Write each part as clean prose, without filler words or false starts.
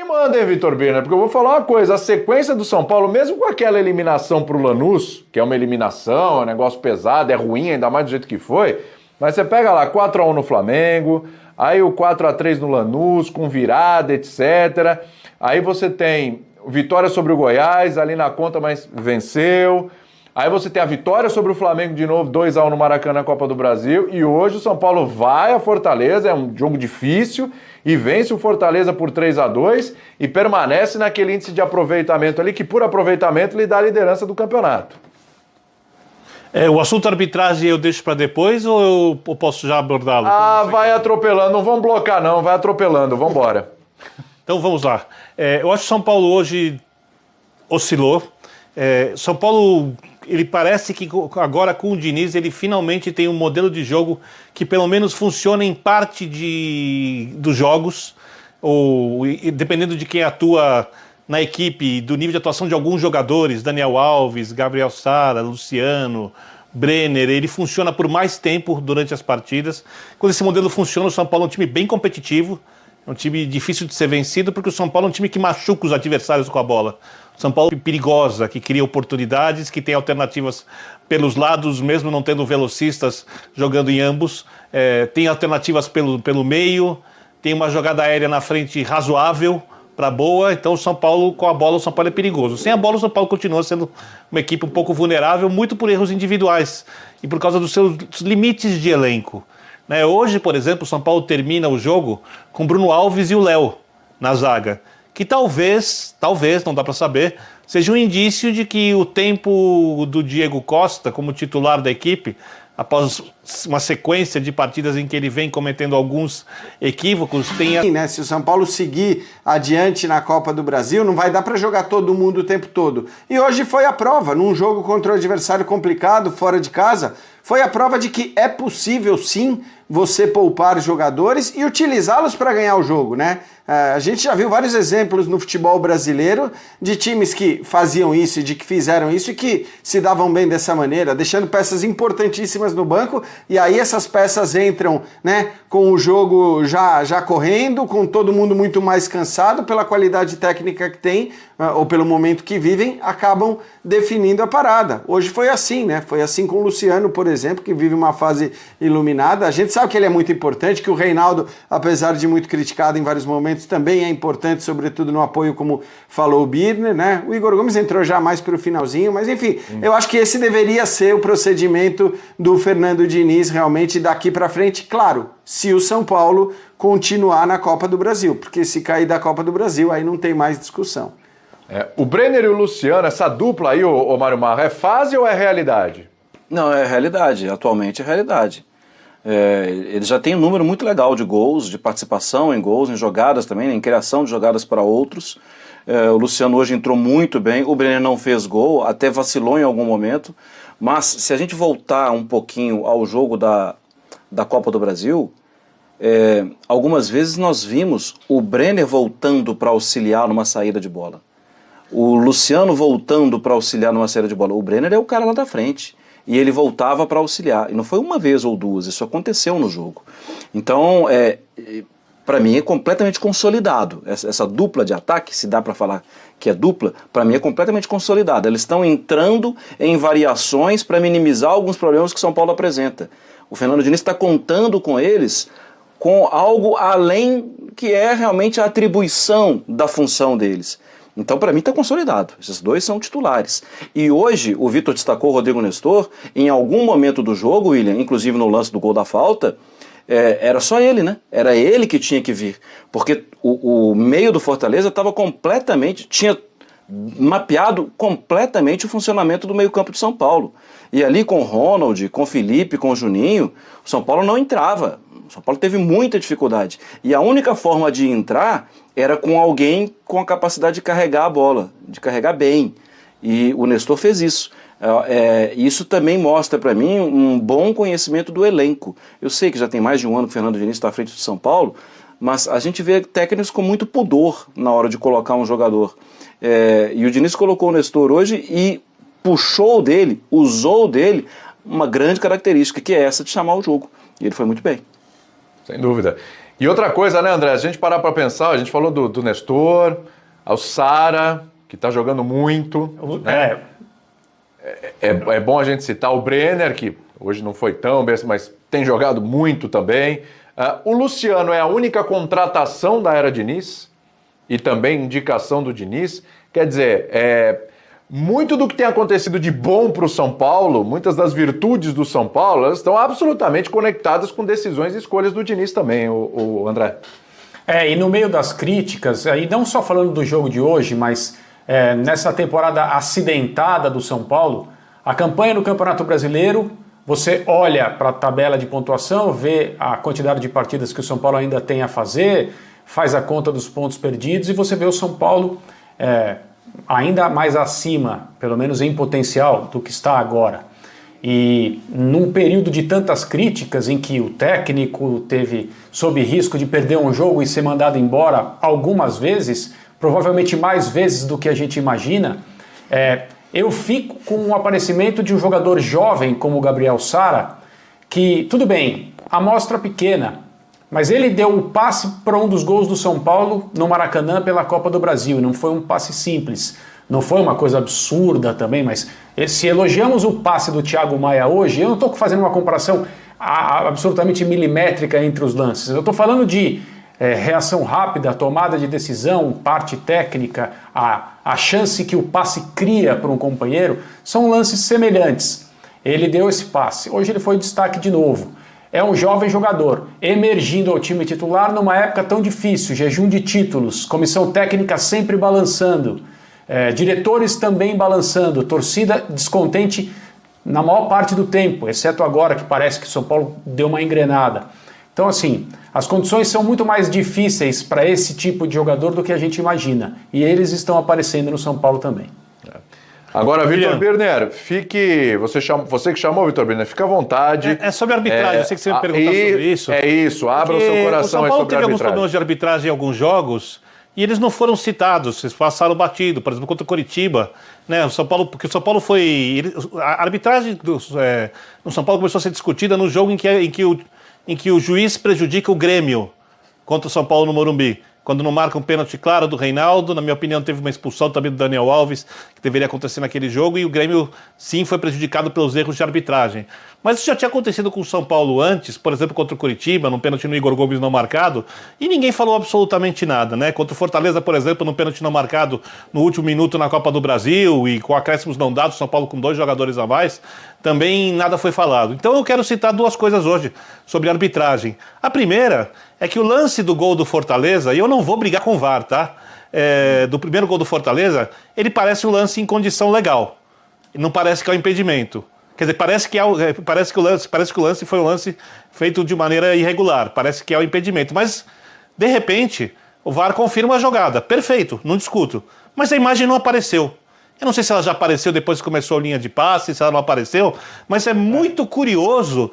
Manda, hein, Vitor Birner, porque eu vou falar uma coisa, a sequência do São Paulo, mesmo com aquela eliminação pro Lanús, que é uma eliminação, é um negócio pesado, é ruim, ainda mais do jeito que foi, mas você pega lá 4-1 no Flamengo, aí o 4-3 no Lanús, com virada, etc. Aí você tem vitória sobre o Goiás, ali na conta, mas venceu. Aí você tem a vitória sobre o Flamengo de novo, 2-1 no Maracanã, Copa do Brasil. E hoje o São Paulo vai a Fortaleza, é um jogo difícil, e vence o Fortaleza por 3-2 e permanece naquele índice de aproveitamento ali, que por aproveitamento lhe dá a liderança do campeonato. O assunto arbitragem eu deixo para depois ou eu posso já abordá-lo? Vai atropelando, não vamos blocar não, vai atropelando, vamos embora. Então vamos lá. Eu acho que o São Paulo hoje oscilou. São Paulo, ele parece que agora com o Diniz ele finalmente tem um modelo de jogo que pelo menos funciona em parte dos jogos, ou dependendo de quem atua na equipe, do nível de atuação de alguns jogadores, Daniel Alves, Gabriel Sara, Luciano, Brenner, ele funciona por mais tempo durante as partidas. Quando esse modelo funciona, o São Paulo é um time bem competitivo, é um time difícil de ser vencido, porque o São Paulo é um time que machuca os adversários com a bola. São Paulo é perigosa, que cria oportunidades, que tem alternativas pelos lados, mesmo não tendo velocistas jogando em ambos. Tem alternativas pelo meio, tem uma jogada aérea na frente razoável para boa. Então o São Paulo, com a bola, o São Paulo é perigoso. Sem a bola, o São Paulo continua sendo uma equipe um pouco vulnerável, muito por erros individuais e por causa dos seus limites de elenco. Hoje, por exemplo, o São Paulo termina o jogo com Bruno Alves e o Léo na zaga, que talvez, não dá para saber, seja um indício de que o tempo do Diego Costa como titular da equipe, após uma sequência de partidas em que ele vem cometendo alguns equívocos, tenha... Se o São Paulo seguir adiante na Copa do Brasil, não vai dar para jogar todo mundo o tempo todo. E hoje foi a prova, num jogo contra um adversário complicado, fora de casa, foi a prova de que é possível sim você poupar jogadores e utilizá-los para ganhar o jogo, né? A gente já viu vários exemplos no futebol brasileiro de times que faziam isso e de que fizeram isso e que se davam bem dessa maneira, deixando peças importantíssimas no banco, e aí essas peças entram, né, com o jogo já correndo, com todo mundo muito mais cansado pela qualidade técnica que tem, ou pelo momento que vivem, acabam definindo a parada. Hoje foi assim, né? Foi assim com o Luciano, por exemplo, que vive uma fase iluminada. A gente sabe que ele é muito importante, que o Reinaldo, apesar de muito criticado em vários momentos, também é importante, sobretudo no apoio, como falou o Birner, né? O Igor Gomes entrou já mais para o finalzinho, mas enfim, eu acho que esse deveria ser o procedimento do Fernando Diniz realmente daqui para frente, claro, se o São Paulo continuar na Copa do Brasil, porque se cair da Copa do Brasil, aí não tem mais discussão. O Brenner e o Luciano, essa dupla aí, ô Mário Marra, é fase ou é realidade? Não, é realidade, atualmente é realidade. Ele já tem um número muito legal de gols, de participação em gols, em jogadas também, em criação de jogadas para outros. O Luciano hoje entrou muito bem, o Brenner não fez gol, até vacilou em algum momento, mas se a gente voltar um pouquinho ao jogo da Copa do Brasil, algumas vezes nós vimos o Brenner voltando para auxiliar numa saída de bola, o Luciano voltando para auxiliar numa saída de bola. O Brenner é o cara lá da frente, e ele voltava para auxiliar, e não foi uma vez ou duas, isso aconteceu no jogo. Então, para mim é completamente consolidado, essa dupla de ataque, se dá para falar que é dupla, para mim é completamente consolidada. Eles estão entrando em variações para minimizar alguns problemas que o São Paulo apresenta. O Fernando Diniz está contando com eles com algo além que é realmente a atribuição da função deles. Então, para mim, está consolidado. Esses dois são titulares. E hoje, o Vitor destacou o Rodrigo Nestor, em algum momento do jogo, William, inclusive no lance do gol da falta, era só ele, né? Era ele que tinha que vir. Porque o meio do Fortaleza tinha mapeado completamente o funcionamento do meio-campo de São Paulo. E ali com o Ronald, com o Felipe, com o Juninho, o São Paulo não entrava. O São Paulo teve muita dificuldade. E a única forma de entrar era com alguém com a capacidade de carregar a bola, de carregar bem. E o Nestor fez isso. Isso também mostra para mim um bom conhecimento do elenco. Eu sei que já tem mais de um ano que o Fernando Diniz está à frente do São Paulo, mas a gente vê técnicos com muito pudor na hora de colocar um jogador. E o Diniz colocou o Nestor hoje e usou dele uma grande característica, que é essa de chamar o jogo. E ele foi muito bem. Sem dúvida. E outra coisa, né, André? Se a gente parar para pensar, a gente falou do Nestor, ao Sara, que está jogando muito. Né? É bom a gente citar o Brenner, que hoje não foi tão bem, mas tem jogado muito também. O Luciano é a única contratação da era Diniz e também indicação do Diniz. Quer dizer, muito do que tem acontecido de bom para o São Paulo, muitas das virtudes do São Paulo, elas estão absolutamente conectadas com decisões e escolhas do Diniz também, o André. E no meio das críticas, e não só falando do jogo de hoje, mas nessa temporada acidentada do São Paulo, a campanha no Campeonato Brasileiro, você olha para a tabela de pontuação, vê a quantidade de partidas que o São Paulo ainda tem a fazer, faz a conta dos pontos perdidos e você vê o São Paulo ainda mais acima, pelo menos em potencial, do que está agora. E num período de tantas críticas em que o técnico teve sob risco de perder um jogo e ser mandado embora algumas vezes, provavelmente mais vezes do que a gente imagina, eu fico com o aparecimento de um jogador jovem como o Gabriel Sara, que, tudo bem, amostra pequena, mas ele deu o passe para um dos gols do São Paulo no Maracanã pela Copa do Brasil. Não foi um passe simples, não foi uma coisa absurda também, mas se elogiamos o passe do Thiago Maia hoje, eu não estou fazendo uma comparação absolutamente milimétrica entre os lances. Eu estou falando de reação rápida, tomada de decisão, parte técnica, a chance que o passe cria para um companheiro, são lances semelhantes. Ele deu esse passe, hoje ele foi destaque de novo. É um jovem jogador, emergindo ao time titular numa época tão difícil, jejum de títulos, comissão técnica sempre balançando, diretores também balançando, torcida descontente na maior parte do tempo, exceto agora que parece que o São Paulo deu uma engrenada. Então, assim, as condições são muito mais difíceis para esse tipo de jogador do que a gente imagina. E eles estão aparecendo no São Paulo também. Agora, Vitor Birner, você que chamou, Vitor Birner, fica à vontade. É sobre arbitragem, eu sei que você me perguntou sobre isso. É isso, abra o seu coração aí sobre arbitragem. O São Paulo teve alguns problemas de arbitragem em alguns jogos e eles não foram citados, eles passaram batido, por exemplo, contra o Coritiba. Né, porque o São Paulo foi... A arbitragem no São Paulo começou a ser discutida no jogo em que o juiz prejudica o Grêmio contra o São Paulo no Morumbi. Quando não marca um pênalti claro do Reinaldo, na minha opinião teve uma expulsão também do Daniel Alves, que deveria acontecer naquele jogo, e o Grêmio sim foi prejudicado pelos erros de arbitragem. Mas isso já tinha acontecido com o São Paulo antes, por exemplo, contra o Coritiba, num pênalti no Igor Gomes não marcado, e ninguém falou absolutamente nada, né? Contra o Fortaleza, por exemplo, num pênalti não marcado no último minuto na Copa do Brasil, e com acréscimos não dados, São Paulo com 2 jogadores a mais, também nada foi falado. Então eu quero citar 2 coisas hoje sobre arbitragem. A primeira é que o lance do gol do Fortaleza, e eu não vou brigar com o VAR, tá? Do primeiro gol do Fortaleza, ele parece um lance em condição legal. Não parece que é um impedimento. Quer dizer, parece que o lance foi um lance feito de maneira irregular. Parece que é um impedimento. Mas, de repente, o VAR confirma a jogada. Perfeito, não discuto. Mas a imagem não apareceu. Eu não sei se ela já apareceu depois que começou a linha de passe, se ela não apareceu, mas é muito curioso.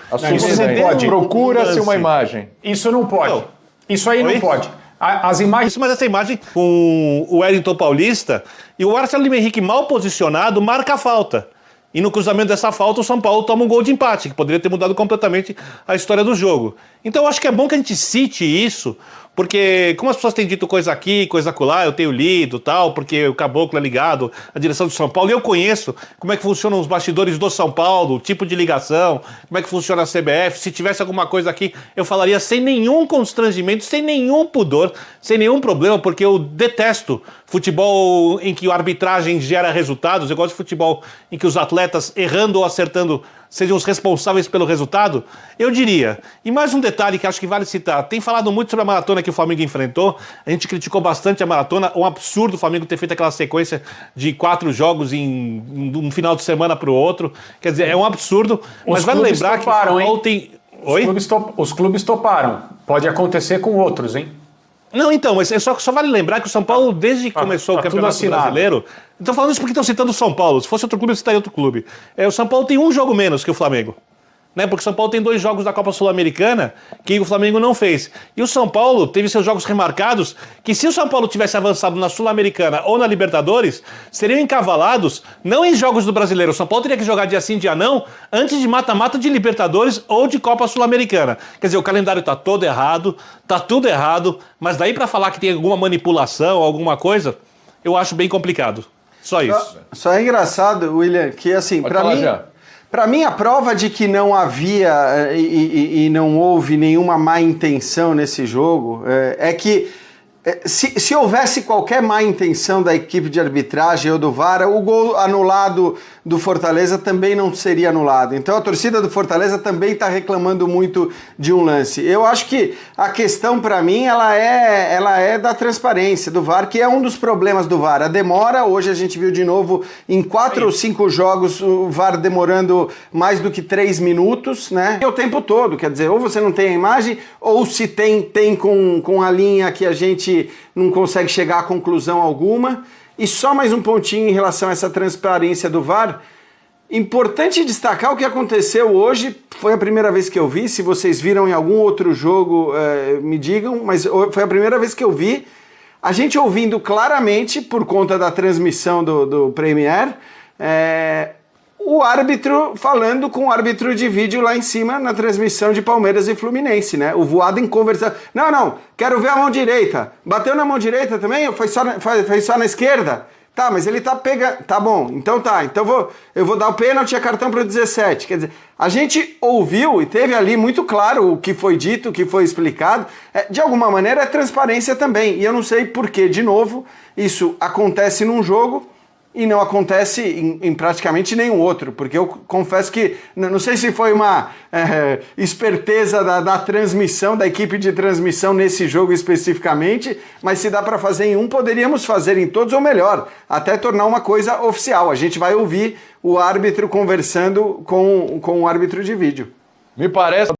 Procura-se uma imagem. Isso não pode. Não. Isso aí não pode. As imagens... Mas essa imagem com o Wellington Paulista e o Marcelo Lima Henrique mal posicionado marca a falta. E no cruzamento dessa falta o São Paulo toma um gol de empate, que poderia ter mudado completamente a história do jogo. Então eu acho que é bom que a gente cite isso, porque como as pessoas têm dito coisa aqui, coisa acolá, eu tenho lido tal, porque o Caboclo é ligado à direção do São Paulo, e eu conheço como é que funcionam os bastidores do São Paulo, o tipo de ligação, como é que funciona a CBF. Se tivesse alguma coisa aqui, eu falaria sem nenhum constrangimento, sem nenhum pudor, sem nenhum problema, porque eu detesto futebol em que a arbitragem gera resultados. Eu gosto de futebol em que os atletas, errando ou acertando, sejam os responsáveis pelo resultado. Eu diria, e mais um detalhe que acho que vale citar, tem falado muito sobre a maratona que o Flamengo enfrentou, a gente criticou bastante a maratona, um absurdo o Flamengo ter feito aquela sequência de 4 jogos em um final de semana para o outro, quer dizer, é um absurdo, mas vale lembrar que o São Paulo tem... Os clubes toparam, pode acontecer com outros, hein? Não, então, mas só vale lembrar que o São Paulo, desde que começou o Campeonato Brasileiro... Estou falando isso porque estão citando o São Paulo. Se fosse outro clube, eu citaria outro clube. O São Paulo tem um jogo menos que o Flamengo. né? Porque o São Paulo tem 2 jogos da Copa Sul-Americana que o Flamengo não fez. E o São Paulo teve seus jogos remarcados que, se o São Paulo tivesse avançado na Sul-Americana ou na Libertadores, seriam encavalados não em jogos do Brasileiro. O São Paulo teria que jogar dia sim, dia não, antes de mata-mata de Libertadores ou de Copa Sul-Americana. Quer dizer, o calendário tá todo errado, tá tudo errado, mas daí para falar que tem alguma manipulação, alguma coisa, eu acho bem complicado. Só isso. Só é engraçado, William, que assim, para mim a prova de que não havia e não houve nenhuma má intenção nesse jogo é que se houvesse qualquer má intenção da equipe de arbitragem ou do VAR, o gol anulado do Fortaleza também não seria anulado. Então a torcida do Fortaleza também está reclamando muito de um lance. Eu acho que a questão para mim ela é da transparência do VAR, que é um dos problemas do VAR. A demora, hoje a gente viu de novo em 4 ou 5 jogos o VAR demorando mais do que 3 minutos, né? O tempo todo, quer dizer, ou você não tem a imagem, ou se tem com a linha que a gente não consegue chegar a conclusão alguma. E só mais um pontinho em relação a essa transparência do VAR. Importante destacar o que aconteceu hoje. Foi a primeira vez que eu vi. Se vocês viram em algum outro jogo, me digam. Mas foi a primeira vez que eu vi. A gente ouvindo claramente, por conta da transmissão do Premier, o árbitro falando com o árbitro de vídeo lá em cima na transmissão de Palmeiras e Fluminense, né? O Voaden conversando. Não, quero ver a mão direita. Bateu na mão direita também? Ou foi só na esquerda? Tá, mas ele tá pegando. Tá bom, então tá. Então eu vou dar o pênalti e a cartão pro 17. Quer dizer, a gente ouviu e teve ali muito claro o que foi dito, o que foi explicado. De alguma maneira é transparência também. E eu não sei por que, de novo, isso acontece num jogo e não acontece em praticamente nenhum outro, porque eu confesso que, não sei se foi uma esperteza da transmissão, da equipe de transmissão nesse jogo especificamente, mas se dá para fazer em um, poderíamos fazer em todos, ou melhor, até tornar uma coisa oficial. A gente vai ouvir o árbitro conversando com o árbitro de vídeo. Me parece